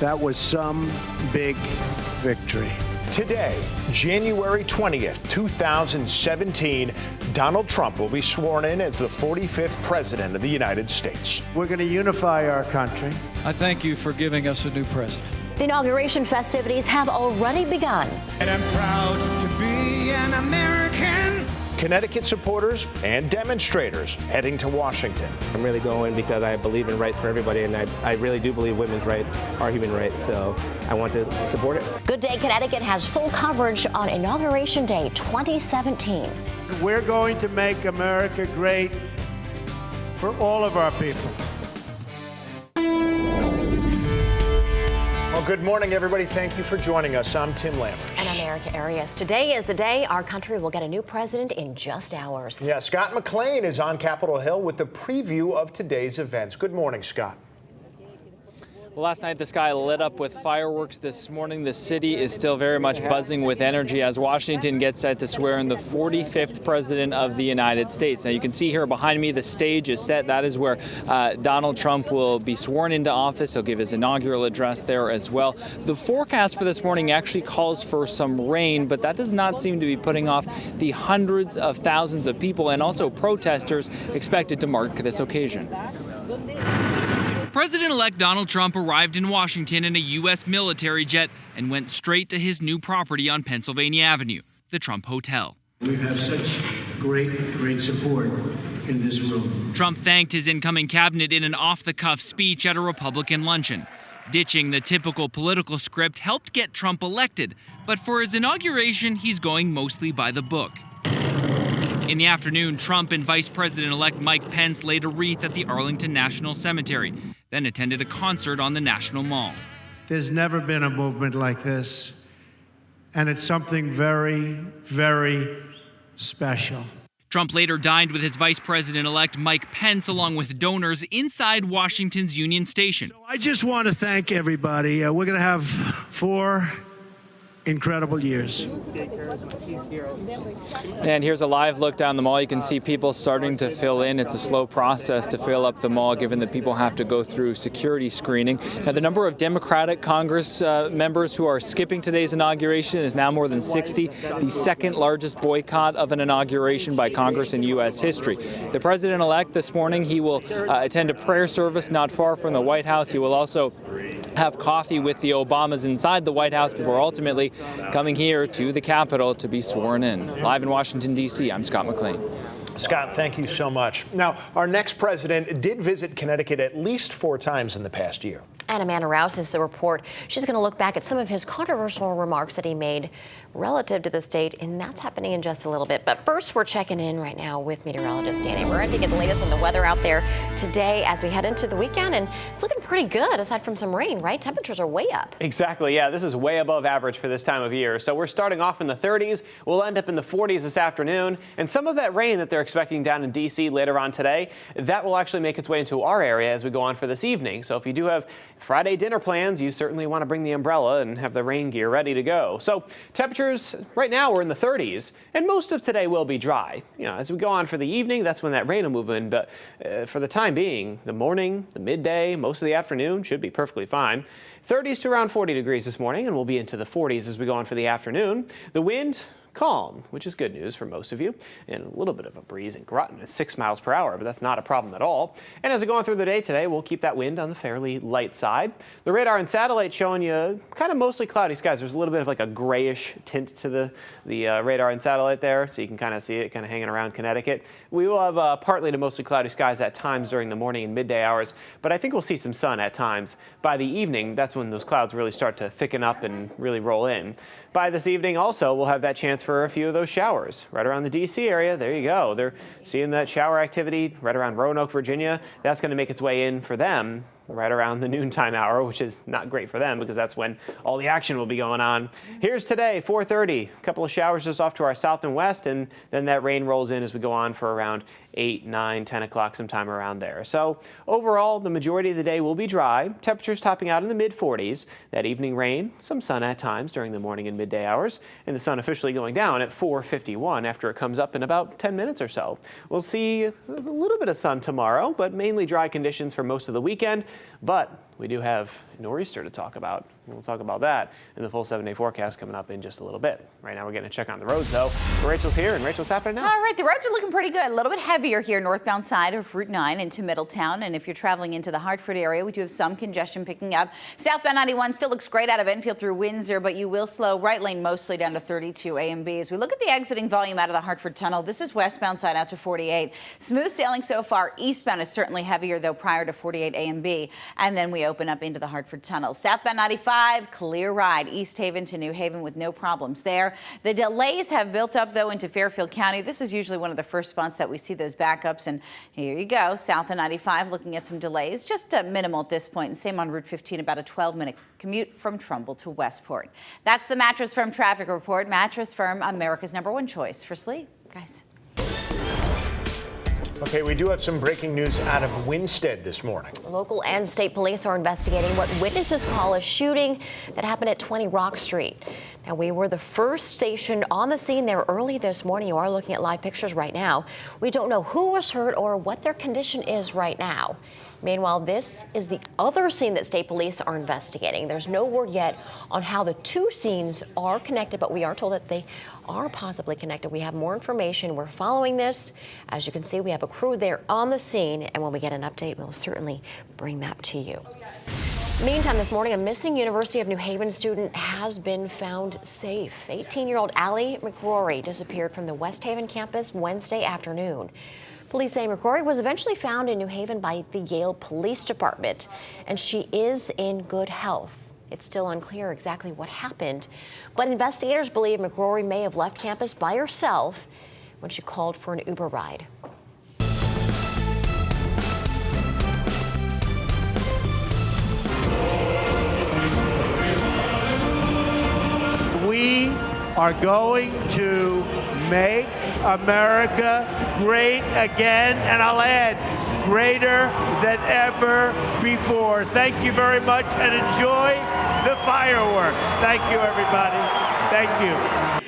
That was some big victory. Today, January 20th, 2017, Donald Trump will be sworn in as the 45th President of the United States. We're going to unify our country. I thank you for giving us a new president. The inauguration festivities have already begun. And I'm proud to be an American. Connecticut supporters and demonstrators heading to Washington. I'm really going because I believe in rights for everybody, and I really do believe women's rights are human rights, so I want to support it. Good Day Connecticut has full coverage on Inauguration Day 2017. We're going to make America great for all of our people. Well, good morning, everybody. Thank you for joining us. I'm Tim Lammers. And I'm Erica Arias. Today is the day our country will get a new president in just hours. Yeah, Scott McLean is on Capitol Hill with the preview of today's events. Good morning, Scott. Well, last night the sky lit up with fireworks. This morning the city is still very much buzzing with energy as Washington gets set to swear in the 45th President of the United States. Now you can see here behind me the stage is set. That is where Donald Trump will be sworn into office. He'll give his inaugural address there as well. The forecast for this morning actually calls for some rain, but that does not seem to be putting off the hundreds of thousands of people and also protesters expected to mark this occasion. President-elect Donald Trump arrived in Washington in a U.S. military jet and went straight to his new property on Pennsylvania Avenue, the Trump Hotel. We have such great support in this room. Trump thanked his incoming cabinet in an off-the-cuff speech at a Republican luncheon. Ditching the typical political script helped get Trump elected, but for his inauguration, he's going mostly by the book. In the afternoon, Trump and Vice President-elect Mike Pence laid a wreath at the Arlington National Cemetery, then attended a concert on the National Mall. There's never been a movement like this, and it's something very, very special. Trump later dined with his Vice President-elect Mike Pence along with donors inside Washington's Union Station. So I just want to thank everybody. We're going to have 4 incredible years. And here's a live look down the mall. You can see people starting to fill in. It's a slow process to fill up the mall, given that people have to go through security screening. Now, the number of Democratic Congress members who are skipping today's inauguration is now more than 60, the second largest boycott of an inauguration by Congress in U.S. history. The president-elect this morning, he will attend a prayer service not far from the White House. He will also have coffee with the Obamas inside the White House before ultimately coming here to the Capitol to be sworn in. Live in Washington, D.C., I'm Scott McLean. Scott, thank you so much. Now, our next president did visit Connecticut at least 4 times in the past year. And Amanda Rouse is the report. She's going to look back at some of his controversial remarks that he made relative to the state, and that's happening in just a little bit. But first, we're checking in right now with meteorologist Danny Moran to get the latest on the weather out there today as we head into the weekend. And it's looking pretty good, aside from some rain, right? Temperatures are way up. Exactly, yeah. This is way above average for this time of year. So we're starting off in the 30s. We'll end up in the 40s this afternoon. And some of that rain that they're expecting down in D.C. later on today, that will actually make its way into our area as we go on for this evening. So if you do have Friday dinner plans, you certainly want to bring the umbrella and have the rain gear ready to go. So temperatures right now we're in the 30s, and most of today will be dry. You know, as we go on for the evening, that's when that rain will move in. But for the time being, the morning, the midday, most of the afternoon should be perfectly fine. 30s to around 40 degrees this morning, and we'll be into the 40s as we go on for the afternoon. The wind, calm, which is good news for most of you, and a little bit of a breeze in Groton at 6 miles per hour, but that's not a problem at all. And as we go on through the day today, we'll keep that wind on the fairly light side. The radar and satellite showing you kind of mostly cloudy skies. There's a little bit of like a grayish tint to the radar and satellite there, so you can kind of see it kind of hanging around Connecticut. We will have partly to mostly cloudy skies at times during the morning and midday hours, but I think we'll see some sun at times. By the evening, that's when those clouds really start to thicken up and really roll in. By this evening also, we'll have that chance for a few of those showers right around the D.C. area. There you go. They're seeing that shower activity right around Roanoke, Virginia. That's going to make its way in for them right around the noontime hour, which is not great for them because that's when all the action will be going on. Here's today, 4:30. A couple of showers just off to our south and west, and then that rain rolls in as we go on for around 8, 9, 10 o'clock, sometime around there. So overall, the majority of the day will be dry. Temperatures topping out in the mid-40s. That evening rain, some sun at times during the morning and midday hours, and the sun officially going down at 4:51 after it comes up in about 10 minutes or so. We'll see a little bit of sun tomorrow, but mainly dry conditions for most of the weekend. But we do have nor'easter to talk about. We'll talk about that in the full 7-day forecast coming up in just a little bit. Right now, we're getting a check on the roads, though. Rachel's here, and Rachel, what's happening now? All right, the roads are looking pretty good. A little bit heavier here, northbound side of Route 9 into Middletown. And if you're traveling into the Hartford area, we do have some congestion picking up. Southbound 91 still looks great out of Enfield through Windsor, but you will slow right lane mostly down to 32 A and B. As we look at the exiting volume out of the Hartford Tunnel, this is westbound side out to 48. Smooth sailing so far. Eastbound is certainly heavier, though, prior to 48 A and B. And then we open up into the Hartford Tunnel. Southbound 95, clear ride. East Haven to New Haven with no problems there. The delays have built up, though, into Fairfield County. This is usually one of the first spots that we see those backups. And here you go. South of 95 looking at some delays, just minimal at this point. And same on Route 15, about a 12-minute commute from Trumbull to Westport. That's the Mattress Firm traffic report. Mattress Firm, America's #1 choice for sleep. Guys. Okay, we do have some breaking news out of Winstead this morning. Local and state police are investigating what witnesses call a shooting that happened at 20 Rock Street. Now, we were the first station on the scene there early this morning. You are looking at live pictures right now. We don't know who was hurt or what their condition is right now. Meanwhile, this is the other scene that state police are investigating. There's no word yet on how the two scenes are connected, but we are told that they are possibly connected. We have more information. We're following this. As you can see, we have a crew there on the scene, and when we get an update, we'll certainly bring that to you. Meantime, this morning, a missing University of New Haven student has been found safe. 18-year-old Allie McCrory disappeared from the West Haven campus Wednesday afternoon. Police say McCrory was eventually found in New Haven by the Yale Police Department, and she is in good health. It's still unclear exactly what happened, but investigators believe McCrory may have left campus by herself when she called for an Uber ride. We are going to make America great again, and I'll add, greater than ever before. Thank you very much, and enjoy the fireworks. Thank you, everybody. Thank you.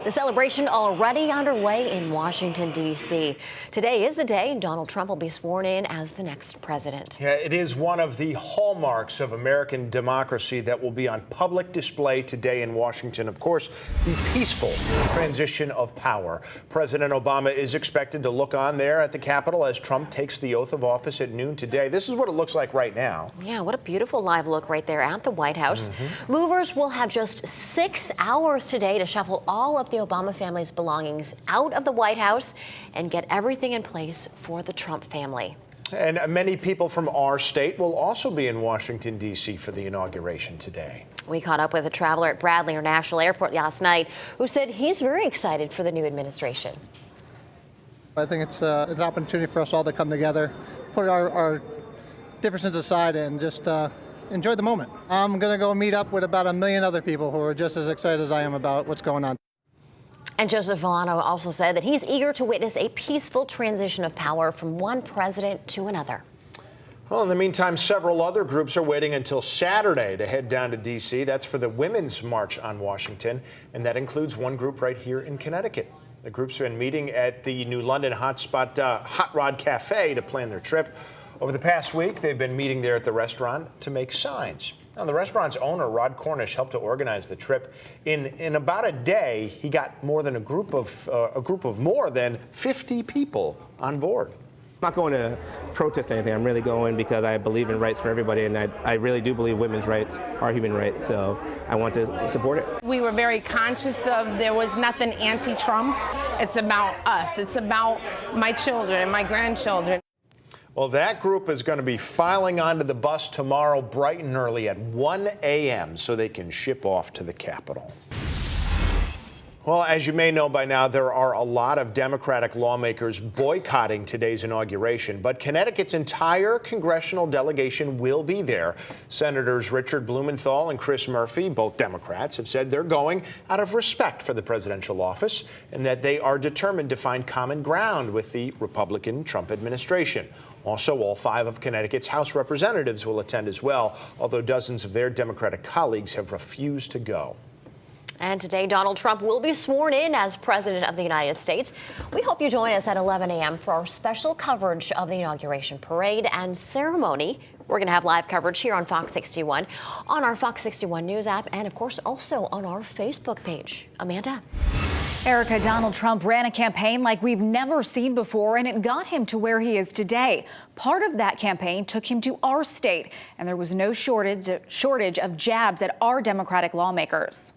The celebration already underway in Washington, D.C. Today is the day Donald Trump will be sworn in as the next president. Yeah, it is one of the hallmarks of American democracy that will be on public display today in Washington. Of course, the peaceful transition of power. President Obama is expected to look on there at the Capitol as Trump takes the oath of office at noon today. This is what it looks like right now. Yeah, what a beautiful live look right there at the White House. Movers will have just 6 hours today to shuffle all of the Obama family's belongings out of the White House and get everything in place for the Trump family. And many people from our state will also be in Washington, D.C. for the inauguration today. We caught up with a traveler at Bradley International Airport last night who said he's very excited for the new administration. I think it's an opportunity for us all to come together, put our differences aside, and just enjoy the moment. I'm going to go meet up with about 1 million other people who are just as excited as I am about what's going on. And Joseph Villano also said that he's eager to witness a peaceful transition of power from one president to another. Well, in the meantime, several other groups are waiting until Saturday to head down to D.C. That's for the Women's March on Washington, and that includes one group right here in Connecticut. The groups have been meeting at the New London hotspot Hot Rod Cafe to plan their trip. Over the past week, they've been meeting there at the restaurant to make signs. Now, the restaurant's owner, Rod Cornish, helped to organize the trip. In about a day, he got more than a group of more than 50 people on board. I'm not going to protest anything. I'm really going because I believe in rights for everybody, and I really do believe women's rights are human rights, so I want to support it. We were very conscious of there was nothing anti-Trump. It's about us. It's about my children and my grandchildren. Well, that group is going to be filing onto the bus tomorrow bright and early at 1 a.m. so they can ship off to the Capitol. Well, as you may know by now, there are a lot of Democratic lawmakers boycotting today's inauguration, but Connecticut's entire congressional delegation will be there. Senators Richard Blumenthal and Chris Murphy, both Democrats, have said they're going out of respect for the presidential office and that they are determined to find common ground with the Republican Trump administration. Also, all 5 of Connecticut's House representatives will attend as well, although dozens of their Democratic colleagues have refused to go. And today, Donald Trump will be sworn in as President of the United States. We hope you join us at 11 a.m. for our special coverage of the inauguration parade and ceremony. We're going to have live coverage here on Fox 61, on our Fox 61 News app, and of course also on our Facebook page. Amanda? Erica, Donald Trump ran a campaign like we've never seen before, and it got him to where he is today. Part of that campaign took him to our state, and there was no shortage of jabs at our Democratic lawmakers.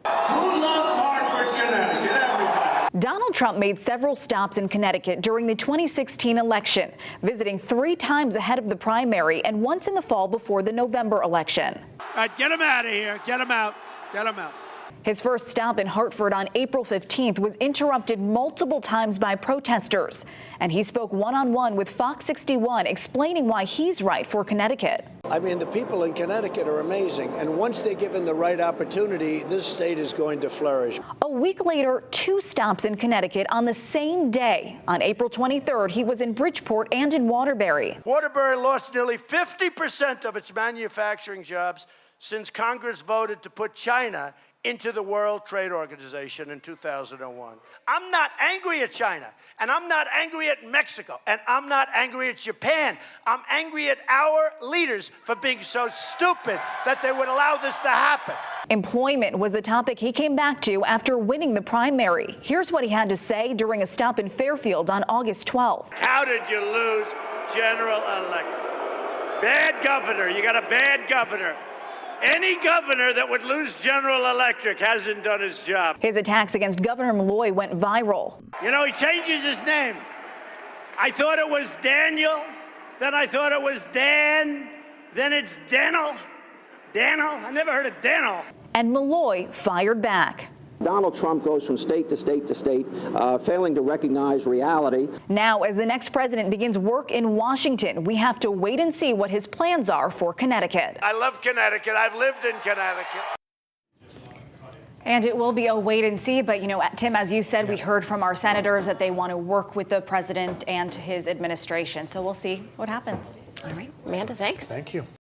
Who loves Hartford, Connecticut? Everybody. Donald Trump made several stops in Connecticut during the 2016 election, visiting 3 times ahead of the primary and once in the fall before the November election. All right, get him out of here. Get him out. Get him out. His first stop in Hartford on April 15th was interrupted multiple times by protesters, and he spoke one-on-one with Fox 61, explaining why he's right for Connecticut. I mean, the people in Connecticut are amazing, and once they're given the right opportunity, this state is going to flourish. A week later, 2 stops in Connecticut on the same day. On April 23rd, he was in Bridgeport and in Waterbury. Waterbury lost nearly 50% of its manufacturing jobs since Congress voted to put China into the World Trade Organization in 2001. I'm not angry at China, and I'm not angry at Mexico, and I'm not angry at Japan. I'm angry at our leaders for being so stupid that they would allow this to happen. Employment was the topic he came back to after winning the primary. Here's what he had to say during a stop in Fairfield on August 12th. How did you lose General Electric? Bad governor. You got a bad governor. Any governor that would lose General Electric hasn't done his job. His attacks against Governor Malloy went viral. You know, he changes his name. I thought it was Daniel, then I thought it was Dan, then it's Daniel. Daniel? I never heard of Daniel. And Malloy fired back. Donald Trump goes from state to state to state, failing to recognize reality. Now, as the next president begins work in Washington, we have to wait and see what his plans are for Connecticut. I love Connecticut. I've lived in Connecticut. And it will be a wait and see. But, you know, Tim, as you said, we heard from our senators that they want to work with the president and his administration. So we'll see what happens. All right. Amanda, thanks. Thank you.